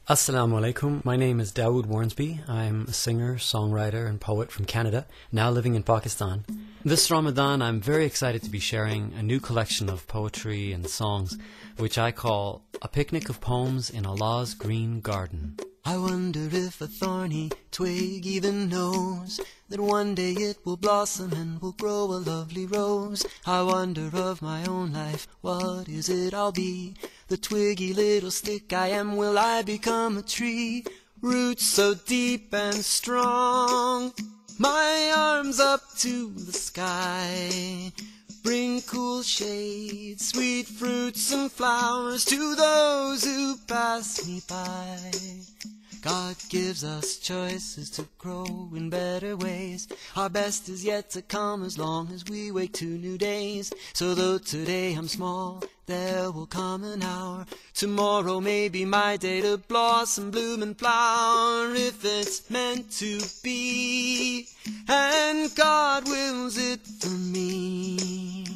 Assalamu alaikum. My name is Dawud Wharnsby. I'm a singer, songwriter, and poet from Canada, now living in Pakistan. This Ramadan, I'm very excited to be sharing a new collection of poetry and songs, which I call A Picnic of Pomes in Allah's Green Garden. I wonder if a thorny twig even knows that one day it will blossom and will grow a lovely rose. I wonder of my own life, what is it I'll be? The twiggy little stick I am, will I become a tree? Roots so deep and strong, my arms up to the sky. Bring cool shade, sweet fruits and flowers to those who pass me by. God gives us choices to grow in better ways. Our best is yet to come as long as we wake to new days. So though today I'm small, there will come an hour. Tomorrow may be my day to blossom, bloom and flower, if it's meant to be. And God wills it for me.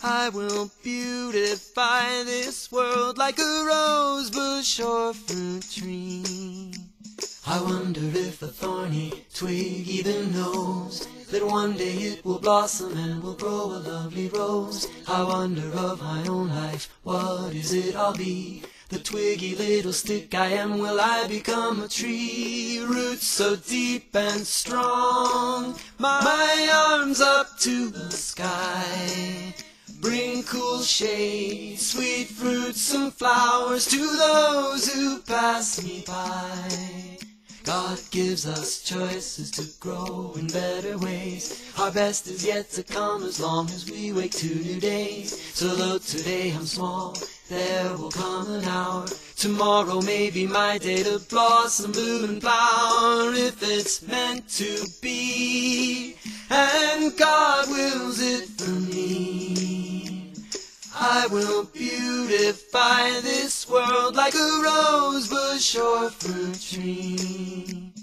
I will beautify this world like a rose bush or fruit tree. I wonder if a thorny twig even knows that one day it will blossom and will grow a lovely rose. I wonder of my own life, what is it I'll be? The twiggy little stick I am, will I become a tree? Roots so deep and strong, my arms up to the sky. Bring cool shade, sweet fruits and flowers to those who pass me by. God gives us choices to grow in better ways. Our best is yet to come as long as we wake to new days. So though today I'm small, there will come an hour. Tomorrow may be my day to blossom, bloom and flower, if it's meant to be. And God wills it for me. I will beautify this world like a rose bush or fruit tree.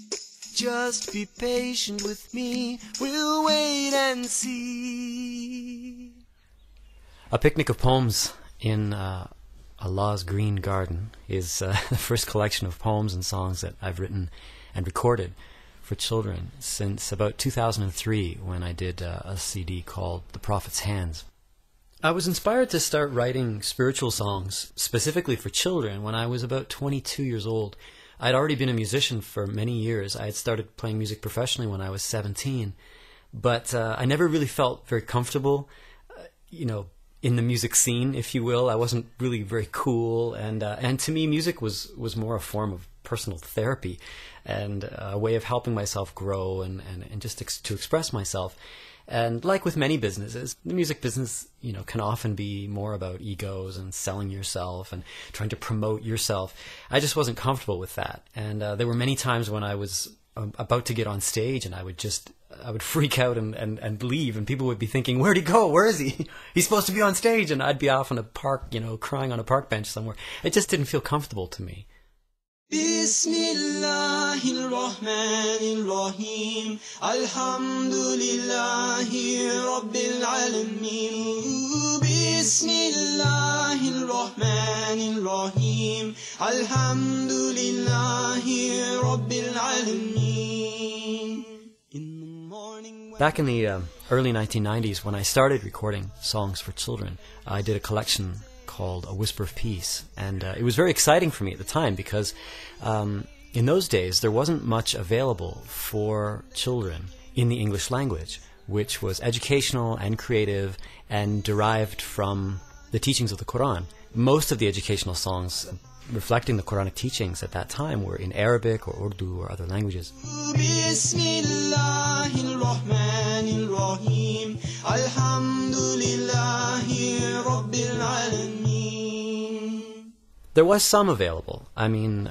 Just be patient with me, we'll wait and see. A Picnic of Poems in Allah's Green Garden is the first collection of poems and songs that I've written and recorded for children since about 2003, when I did a CD called The Prophet's Hands. I was inspired to start writing spiritual songs specifically for children when I was about 22 years old. I'd already been a musician for many years. I had started playing music professionally when I was 17, but I never really felt very comfortable, in the music scene, if you will. I wasn't really very cool, and to me music was more a form of personal therapy and a way of helping myself grow and just to express myself. And like with many businesses, the music business, can often be more about egos and selling yourself and trying to promote yourself. I just wasn't comfortable with that. And there were many times when I was about to get on stage and I would freak out and leave, and people would be thinking, where'd he go? Where is he? He's supposed to be on stage. And I'd be off in a park, crying on a park bench somewhere. It just didn't feel comfortable to me. Bismillah ar-Rahman ar-Rahim, Alhamdulillahi Rabbil Alameen. Bismillah ar-Rahman ar-Rahim, Alhamdulillahi Rabbil Alameen. Back in the early 1990s, when I started recording songs for children, I did a collection called A Whisper of Peace, and it was very exciting for me at the time because in those days there wasn't much available for children in the English language, which was educational and creative and derived from the teachings of the Quran. Most of the educational songs reflecting the Quranic teachings at that time were in Arabic or Urdu or other languages. Bismillahirrahmanirrahim, Alhamdulillahi Rabbil Alameen. There was some available. I mean,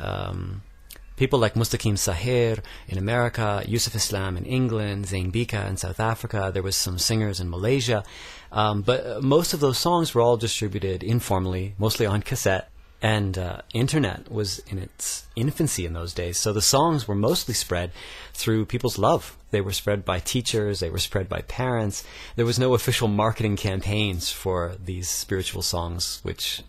people like Mustaqim Sahir in America, Yusuf Islam in England, Zain Bika in South Africa. There was some singers in Malaysia. But most of those songs were all distributed informally, mostly on cassette. And internet was in its infancy in those days, so the songs were mostly spread through people's love. They were spread by teachers, they were spread by parents. There was no official marketing campaigns for these spiritual songs, which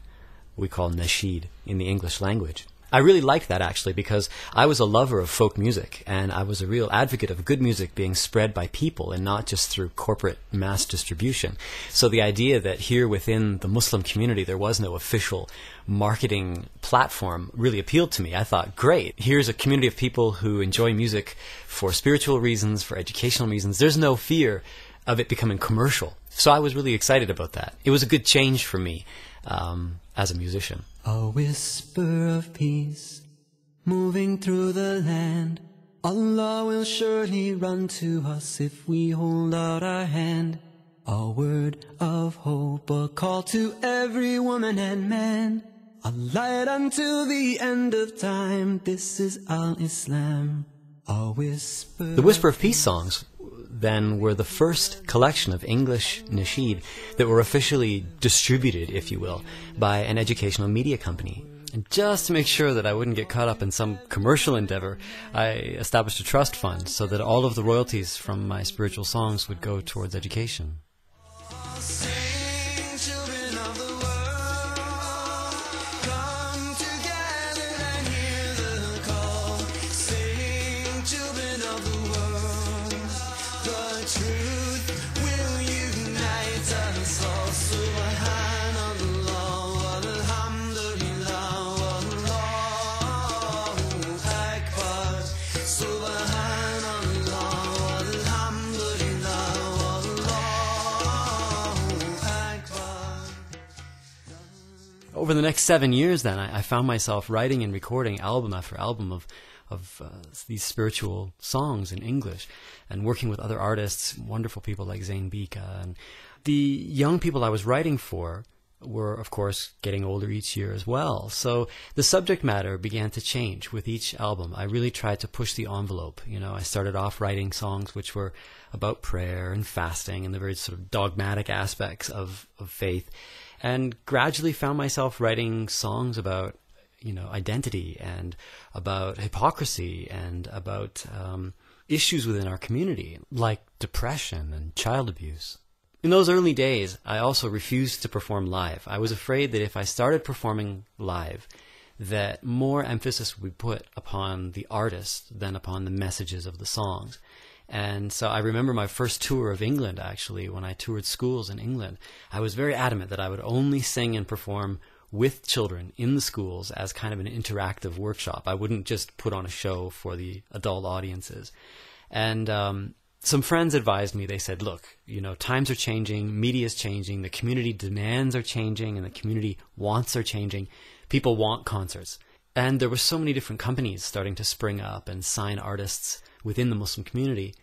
we call nasheed in the English language. I really liked that, actually, because I was a lover of folk music, and I was a real advocate of good music being spread by people and not just through corporate mass distribution. So the idea that here within the Muslim community there was no official marketing platform really appealed to me. I thought, great, here's a community of people who enjoy music for spiritual reasons, for educational reasons. There's no fear of it becoming commercial. So I was really excited about that. It was a good change for me as a musician. A whisper of peace moving through the land. Allah will surely run to us if we hold out our hand. A word of hope, a call to every woman and man. A light until the end of time. This is Al-Islam. A whisper. The Whisper of Peace songs then were the first collection of English nasheed that were officially distributed, if you will, by an educational media company. And just to make sure that I wouldn't get caught up in some commercial endeavor, I established a trust fund so that all of the royalties from my spiritual songs would go towards education. Over the next 7 years, then, I found myself writing and recording album after album of these spiritual songs in English, and working with other artists, wonderful people like Zayn Bika. And the young people I was writing for were, of course, getting older each year as well. So the subject matter began to change with each album. I really tried to push the envelope. You know, I started off writing songs which were about prayer and fasting and the very sort of dogmatic aspects of faith, and gradually found myself writing songs about, you know, identity and about hypocrisy and about issues within our community, like depression and child abuse. In those early days, I also refused to perform live. I was afraid that if I started performing live, that more emphasis would be put upon the artist than upon the messages of the songs. And so I remember my first tour of England, actually, when I toured schools in England. I was very adamant that I would only sing and perform with children in the schools as kind of an interactive workshop. I wouldn't just put on a show for the adult audiences. And some friends advised me. They said, look, you know, times are changing, media's changing, the community demands are changing, and the community wants are changing. People want concerts. And there were so many different companies starting to spring up and sign artists within the Muslim community,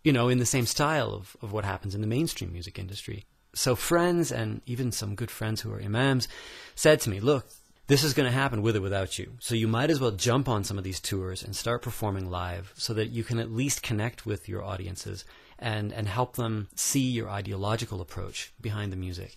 you know, in the same style of what happens in the mainstream music industry. So friends, and even some good friends who are imams, said to me, look, this is going to happen with or without you. So you might as well jump on some of these tours and start performing live so that you can at least connect with your audiences and help them see your ideological approach behind the music.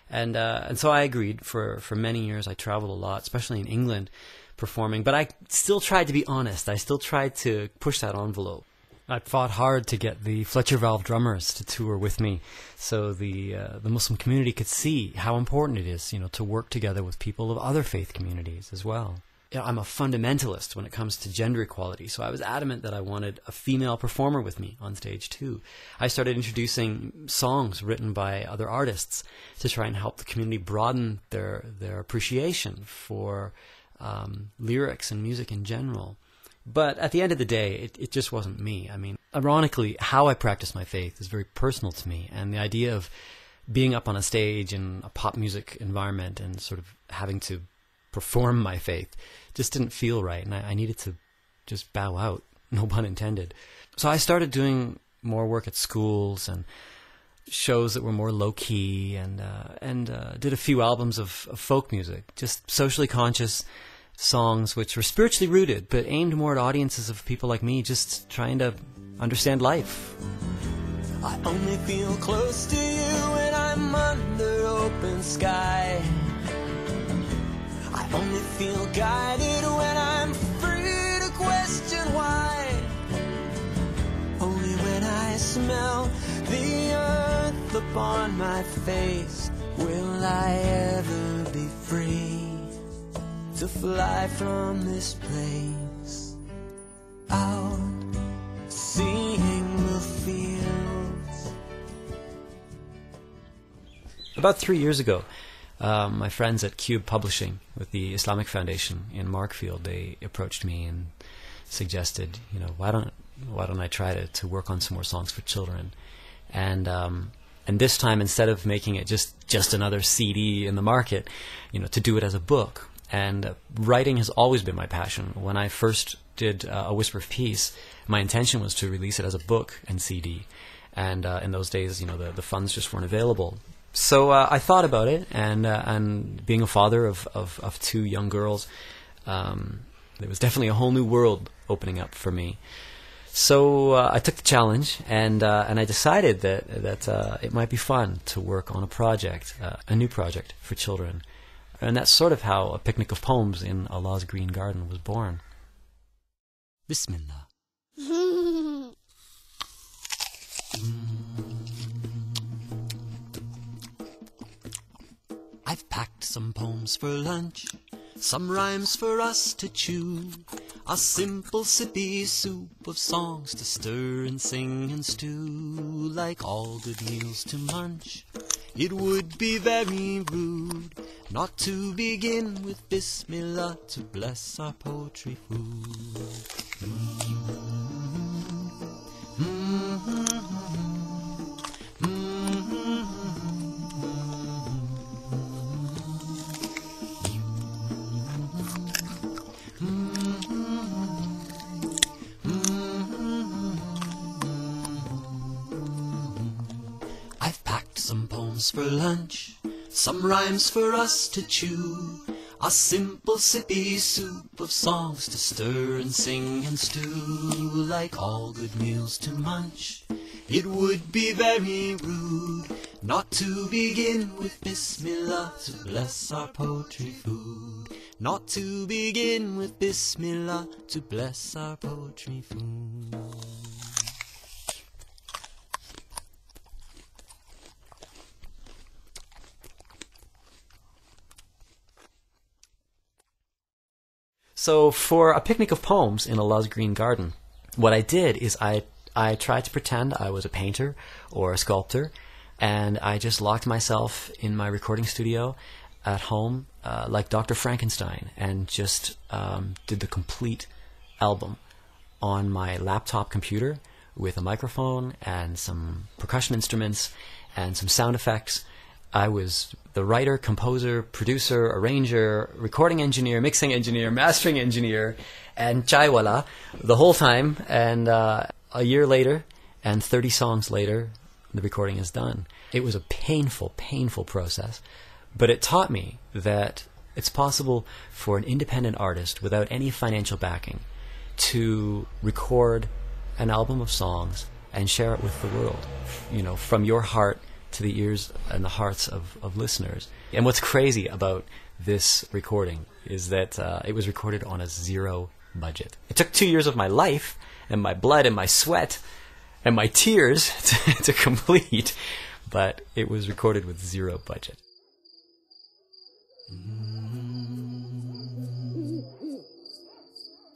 And so I agreed. For many years I traveled a lot, especially in England, performing. But I still tried to be honest. I still tried to push that envelope. I fought hard to get the Fletcher Valve drummers to tour with me, so the Muslim community could see how important it is, you know, to work together with people of other faith communities as well. You know, I'm a fundamentalist when it comes to gender equality, so I was adamant that I wanted a female performer with me on stage too. I started introducing songs written by other artists to try and help the community broaden their appreciation for lyrics and music in general. But at the end of the day, it just wasn't me. I mean, ironically, how I practice my faith is very personal to me, and the idea of being up on a stage in a pop music environment and sort of having to perform my faith just didn't feel right, and I needed to just bow out, no pun intended. So I started doing more work at schools and shows that were more low-key, and did a few albums of folk music, just socially conscious songs which were spiritually rooted but aimed more at audiences of people like me just trying to understand life. I only feel close to you when I'm under open sky. I only feel guided when I'm free to question why. Only when I smell the earth upon my face will I ever be free. to fly from this place out, seeing the fields. About 3 years ago, my friends at Kube Publishing with the Islamic Foundation in Markfield, they approached me and suggested, why don't I try to work on some more songs for children, and this time, instead of making it just another CD in the market, to do it as a book. And writing has always been my passion. When I first did A Whisper of Peace, my intention was to release it as a book and CD, and in those days, the funds just weren't available. So I thought about it, and being a father of 2 young girls, there was definitely a whole new world opening up for me. So I took the challenge, and I decided that it might be fun to work on a new project for children. And that's sort of how A Picnic of Pomes in Allah's Green Garden was born. Bismillah. I've packed some poems for lunch, some rhymes for us to chew, a simple sippy soup of songs to stir and sing and stew. Like all good meals to munch, it would be very rude not to begin with Bismillah to bless our poetry food. I've packed some poems for lunch, some rhymes for us to chew, a simple sippy soup of songs to stir and sing and stew. Like all good meals to munch, it would be very rude not to begin with Bismillah to bless our poetry food. Not to begin with Bismillah to bless our poetry food. So for A Picnic of Poems in Allah's Green Garden, what I did is I tried to pretend I was a painter or a sculptor, and I just locked myself in my recording studio at home like Dr. Frankenstein, and just did the complete album on my laptop computer with a microphone and some percussion instruments and some sound effects. I was the writer, composer, producer, arranger, recording engineer, mixing engineer, mastering engineer, and chaiwala the whole time. And a year later, and 30 songs later, the recording is done. It was a painful, painful process, but it taught me that it's possible for an independent artist without any financial backing to record an album of songs and share it with the world, from your heart to the ears and the hearts of listeners. And what's crazy about this recording is that it was recorded on a 0 budget. It took 2 years of my life and my blood and my sweat and my tears to complete, but it was recorded with 0 budget.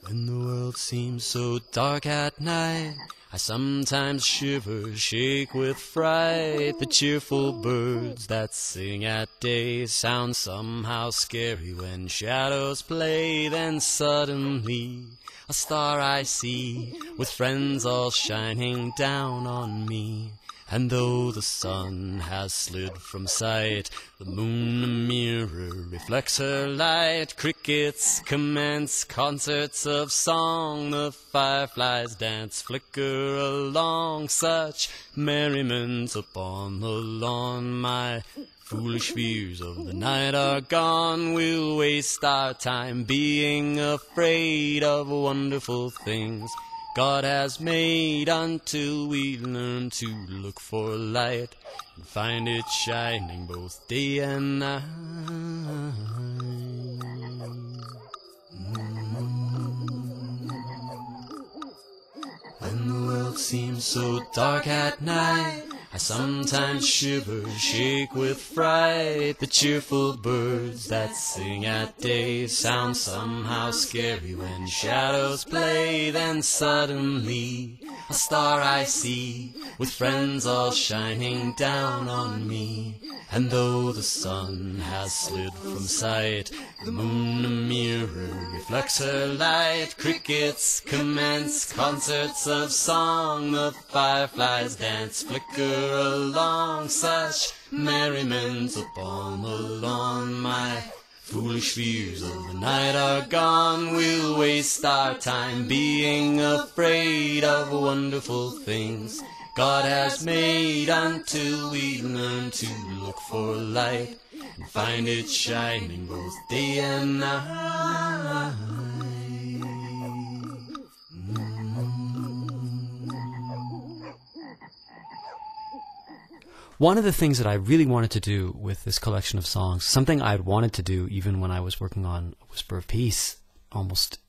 When the world seems so dark at night, I sometimes shiver, shake with fright. The cheerful birds that sing at day sound somehow scary when shadows play. Then suddenly a star I see, with friends all shining down on me. And though the sun has slid from sight, the moon a mirror reflects her light. Crickets commence concerts of song, the fireflies dance, flicker along. Such merriment upon the lawn, my foolish fears of the night are gone. We'll waste our time being afraid of wonderful things God has made, until we learn to look for light and find it shining both day and night. When the world seems so dark at night, I sometimes shiver, shake with fright. The cheerful birds that sing at day sound somehow scary when shadows play. Then suddenly a star I see, with friends all shining down on me. And though the sun has slid from sight, the moon a mirror reflects her light. Crickets commence concerts of song, the fireflies dance, flicker along. Such merriment upon the lawn, my foolish fears of the night are gone. We'll waste our time being afraid of wonderful things God has made, until we learn to look for light and find it shining both day and night. One of the things that I really wanted to do with this collection of songs, something I'd wanted to do even when I was working on Whisper of Peace almost,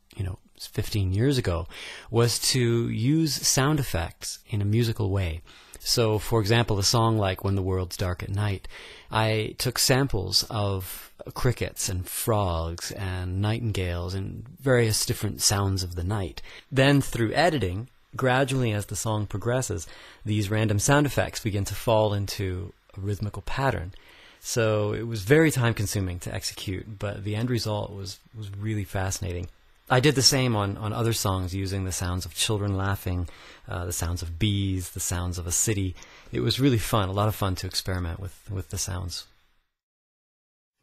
15 years ago, was to use sound effects in a musical way. So, for example, a song like When the World's Dark at Night, I took samples of crickets and frogs and nightingales and various different sounds of the night. Then, through editing, gradually as the song progresses, these random sound effects begin to fall into a rhythmical pattern. So it was very time-consuming to execute, but the end result was really fascinating. I did the same on other songs, using the sounds of children laughing, the sounds of bees, the sounds of a city. It was really fun, a lot of fun to experiment with the sounds.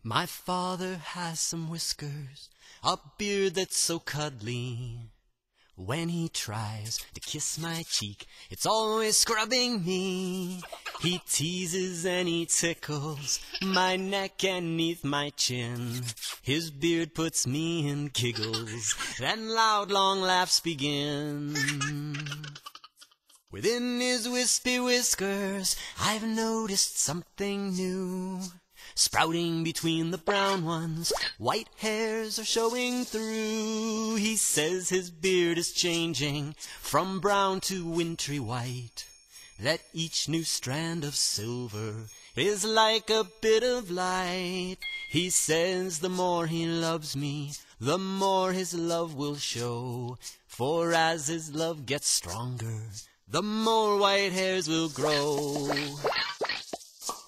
My father has some whiskers, a beard that's so cuddly. When he tries to kiss my cheek, it's always scrubbing me. He teases and he tickles my neck and 'neath my chin. His beard puts me in giggles, then loud long laughs begin. Within his wispy whiskers, I've noticed something new. Sprouting between the brown ones, white hairs are showing through. He says his beard is changing from brown to wintry white, that each new strand of silver is like a bit of light. He says the more he loves me, the more his love will show. For as his love gets stronger, the more white hairs will grow.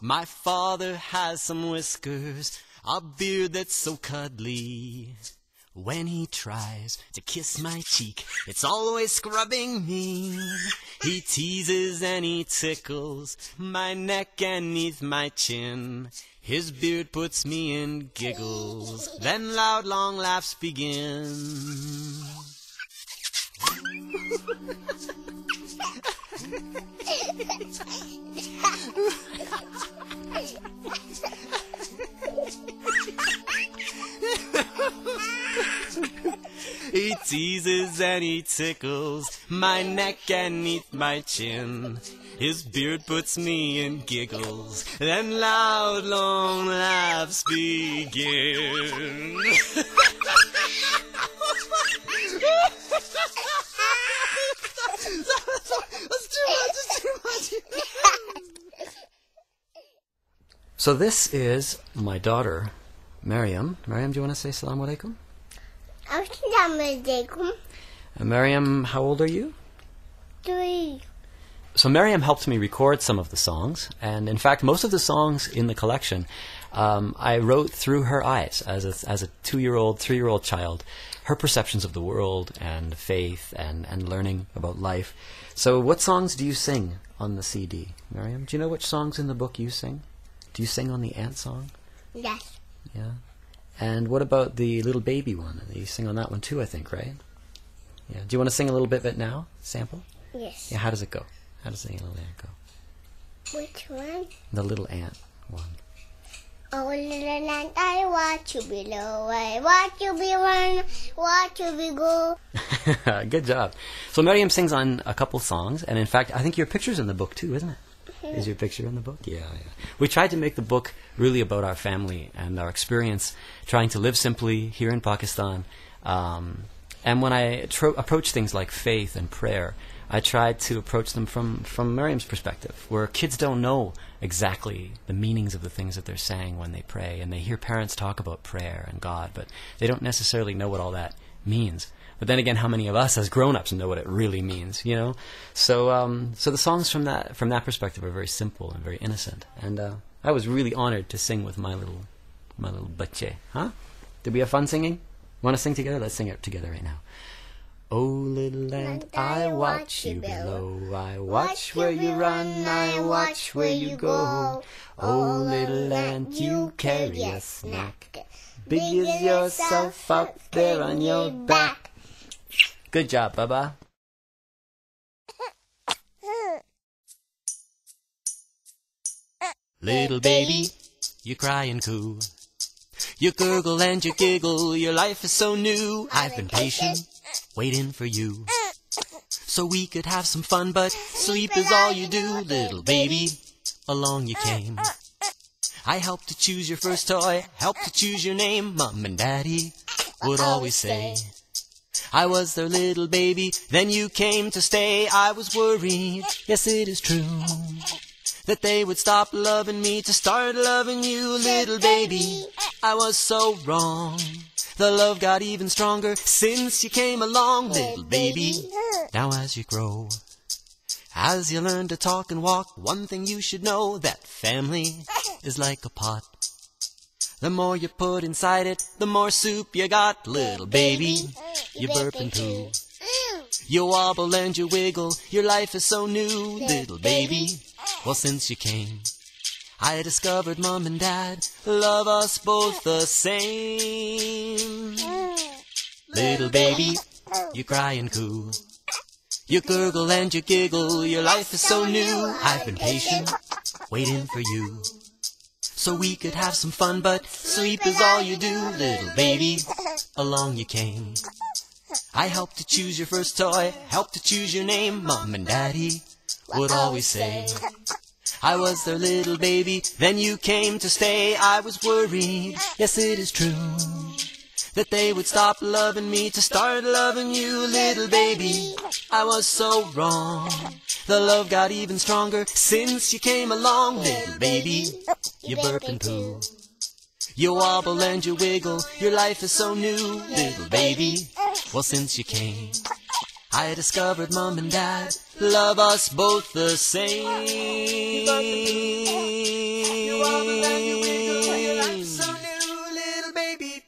My father has some whiskers, a beard that's so cuddly. When he tries to kiss my cheek, it's always scrubbing me. He teases and he tickles my neck and 'neath my chin. His beard puts me in giggles, then loud long laughs begin. He teases and he tickles my neck and 'neath my chin. His beard puts me in giggles, then loud long laughs begin. That's too much. So this is my daughter, Maryam. Maryam, do you want to say Assalamu alaikum? Assalamu alaikum. Maryam, how old are you? 3. So Maryam helped me record some of the songs, and in fact most of the songs in the collection I wrote through her eyes as a 2-year-old, 3-year-old child, her perceptions of the world and faith and learning about life. So what songs do you sing on the CD, Maryam? Do you know which songs in the book you sing? Do you sing on the ant song? Yes. Yeah. And what about the little baby one? You sing on that one too, I think, right? Yeah. Do you want to sing a little bit of it now? Sample? Yes. Yeah, how does it go? How does the little ant go? Which one? The little ant one. Oh, little ant, I watch you below. I watch you be run, watch you be go. Good job. So Maryam sings on a couple songs, and in fact, I think your picture's in the book too, isn't it? Is your picture in the book? Yeah. We tried to make the book really about our family and our experience trying to live simply here in Pakistan. And when I approach things like faith and prayer, I tried to approach them from Miriam's perspective, where kids don't know exactly the meanings of the things that they're saying when they pray, and they hear parents talk about prayer and God, but they don't necessarily know what all that means. But then again, how many of us as grown-ups know what it really means, you know? So so the songs from that perspective are very simple and very innocent. And I was really honored to sing with my little bache. Huh? Did we have fun singing? Want to sing together? Let's sing it together right now. Oh, little ant, I watch you below. I watch where you run, I watch where you go. Oh, little ant, you carry a snack. Big as yourself up there on your back. Good job, Baba. Little baby, you cry and coo. You gurgle and you giggle, your life is so new. I've been patient, waiting for you, so we could have some fun, but sleep is all you do. Little baby, along you came. I helped to choose your first toy, helped to choose your name. Mom and Daddy would always say I was their little baby, then you came to stay. I was worried, yes it is true, that they would stop loving me to start loving you. Little baby, I was so wrong. The love got even stronger since you came along. Little baby, now as you grow, as you learn to talk and walk, one thing you should know, that family is like a pot. The more you put inside it, the more soup you got. Little baby, you burp and poo. You wobble and you wiggle, your life is so new. Little baby, well since you came, I discovered Mom and Dad love us both the same. Little baby, you cry and coo. You gurgle and you giggle, your life is so new. I've been patient, waiting for you, so we could have some fun, but sleep is all you do. Little baby, along you came. I helped to choose your first toy, helped to choose your name. Mom and Daddy would always say I was their little baby, then you came to stay. I was worried, yes it is true, that they would stop loving me to start loving you. Little baby, I was so wrong. The love got even stronger since you came along. Little baby, you burp and poo. You wobble and you wiggle, your life is so new. Little baby, well since you came, I discovered Mom and Dad love us both the same. You wobble and you wiggle, your life is so new. Little baby,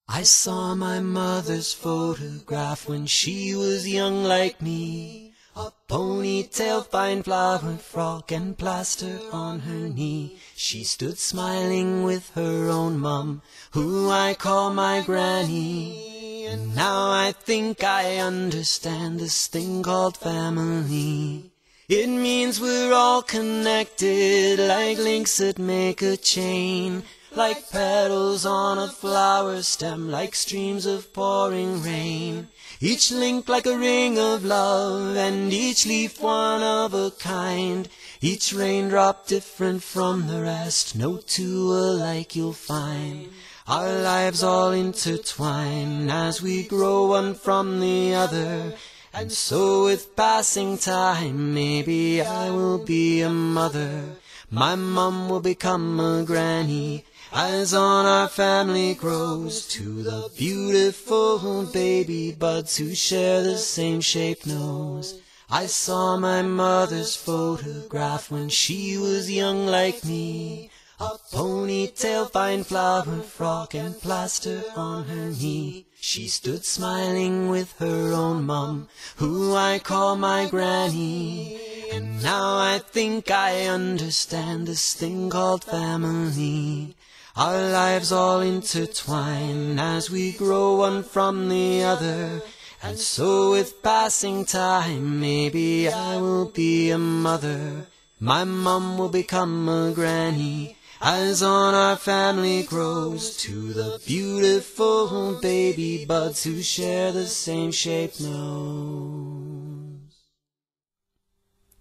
I saw my mother's photograph when she was young like me. A ponytail, fine flower frock, and plaster on her knee. She stood smiling with her own mum, who I call my granny. And now I think I understand this thing called family. It means we're all connected, like links that make a chain, like petals on a flower stem, like streams of pouring rain. Each link like a ring of love, and each leaf one of a kind. Each raindrop different from the rest, no two alike you'll find. Our lives all intertwine as we grow one from the other. And so with passing time, maybe I will be a mother. My mum will become a granny, as on our family grows to the beautiful baby buds who share the same shaped nose. I saw my mother's photograph when she was young like me. A ponytail, fine flower frock, and plaster on her knee. She stood smiling with her own mum, who I call my granny. And now I think I understand this thing called family. Our lives all intertwine as we grow one from the other. And so with passing time, maybe I will be a mother. My mum will become a granny, as on our family grows to the beautiful baby buds who share the same shaped nose.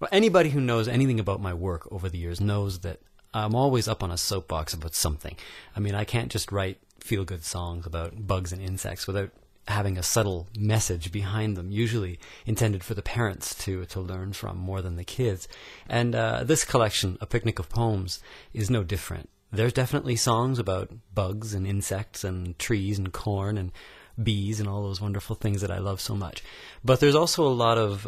Well, anybody who knows anything about my work over the years knows that I'm always up on a soapbox about something. I mean, I can't just write feel-good songs about bugs and insects without having a subtle message behind them, usually intended for the parents to learn from more than the kids. And this collection, A Picnic of Pomes, is no different. There's definitely songs about bugs and insects and trees and corn and bees and all those wonderful things that I love so much. But there's also a lot of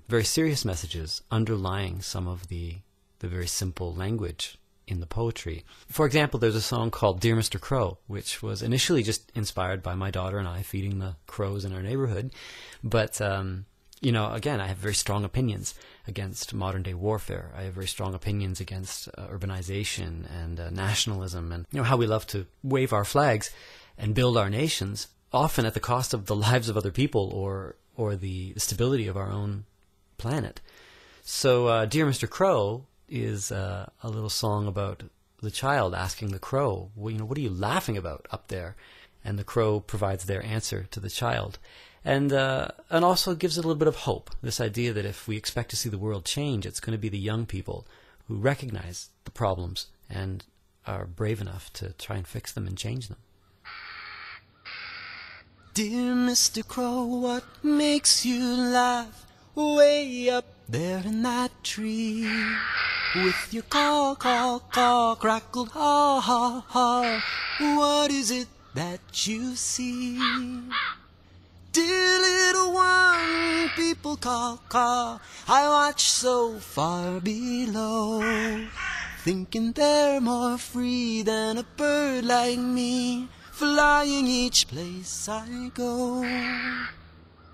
very serious messages underlying some of the very simple language in the poetry. For example, there's a song called Dear Mr. Crow, which was initially just inspired by my daughter and I feeding the crows in our neighborhood. But, again, I have very strong opinions against modern-day warfare. I have very strong opinions against urbanization and nationalism and, how we love to wave our flags and build our nations, often at the cost of the lives of other people or the stability of our own planet. So, Dear Mr. Crow is a little song about the child asking the crow, what are you laughing about up there? And the crow provides their answer to the child. And also gives a little bit of hope, this idea that if we expect to see the world change, it's going to be the young people who recognize the problems and are brave enough to try and fix them and change them. Dear Mr. Crow, what makes you laugh way up there in that tree? With your caw, caw, caw, crackled ha, ha, ha, what is it that you see? Dear little one, people caw, caw, I watch so far below, thinking they're more free than a bird like me, flying each place I go.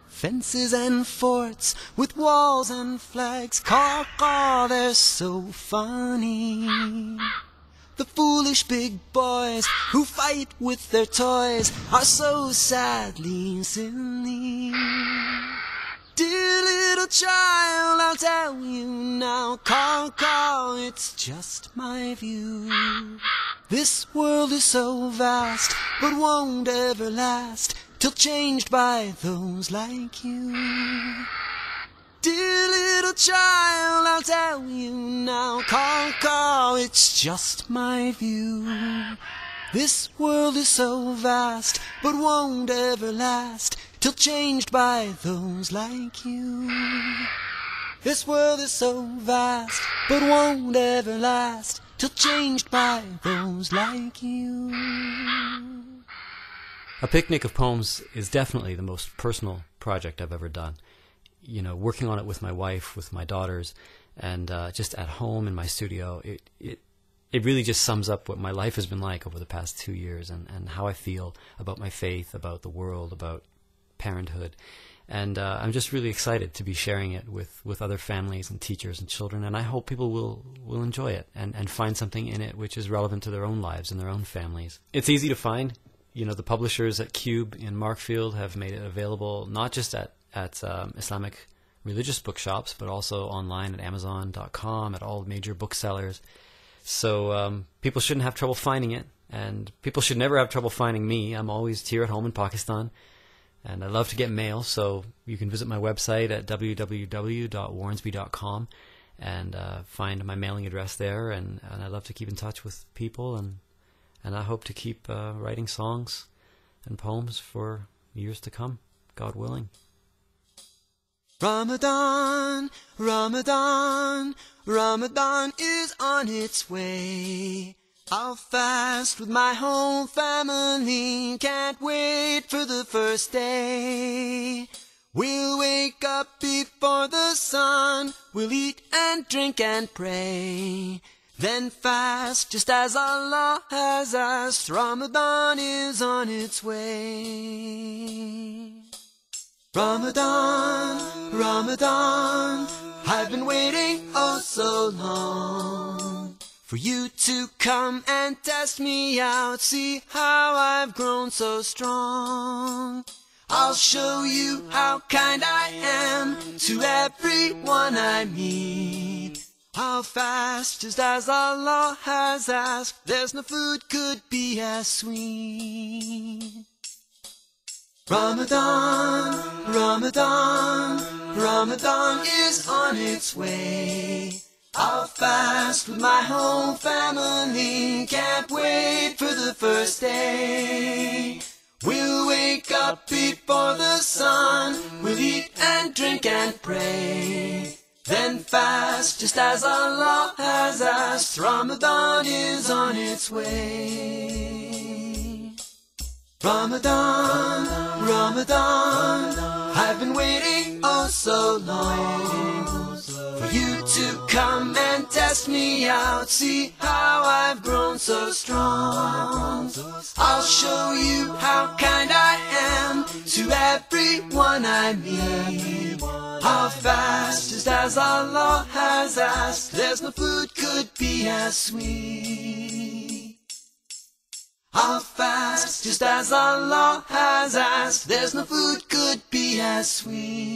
Fences and forts with walls and flags, caw, caw, they're so funny. The foolish big boys who fight with their toys are so sadly silly. Dear little child, I'll tell you now, caw, caw, it's just my view. This world is so vast, but won't ever last, till changed by those like you. Dear little child, I'll tell you now, caw, caw, it's just my view. This world is so vast, but won't ever last, till changed by those like you. This world is so vast, but won't ever last, till changed by those like you. A Picnic of Poems is definitely the most personal project I've ever done. Working on it with my wife, with my daughters, and just at home in my studio, it really just sums up what my life has been like over the past 2 years and how I feel about my faith, about the world, about parenthood. And I'm just really excited to be sharing it with other families and teachers and children, and I hope people will enjoy it and find something in it which is relevant to their own lives and their own families. It's easy to find. The publishers at Cube in Markfield have made it available not just at Islamic religious bookshops, but also online at Amazon.com, at all major booksellers. So people shouldn't have trouble finding it, and people should never have trouble finding me. I'm always here at home in Pakistan, and I love to get mail, so you can visit my website at www.wharnsby.com and find my mailing address there, and I love to keep in touch with people, and I hope to keep writing songs and poems for years to come, God willing. Ramadan, Ramadan, Ramadan is on its way. I'll fast with my whole family, can't wait for the first day. We'll wake up before the sun, we'll eat and drink and pray. Then fast just as Allah has asked, Ramadan is on its way. Ramadan, Ramadan, I've been waiting oh so long for you to come and test me out, see how I've grown so strong. I'll show you how kind I am to everyone I meet. I'll fast just as Allah has asked, there's no food could be as sweet. Ramadan, Ramadan, Ramadan is on its way. I'll fast with my whole family, can't wait for the first day. We'll wake up before before the sun. We'll eat and drink and pray, then fast just as Allah has asked. Ramadan is on its way. Ramadan, Ramadan, I've been waiting oh so long for you to come and test me out. See how I've grown so strong. I'll show you how kind I am to everyone I meet. I'll fast just as Allah has asked. There's no food could be as sweet. I'll fast just as Allah has asked. There's no food could be as sweet.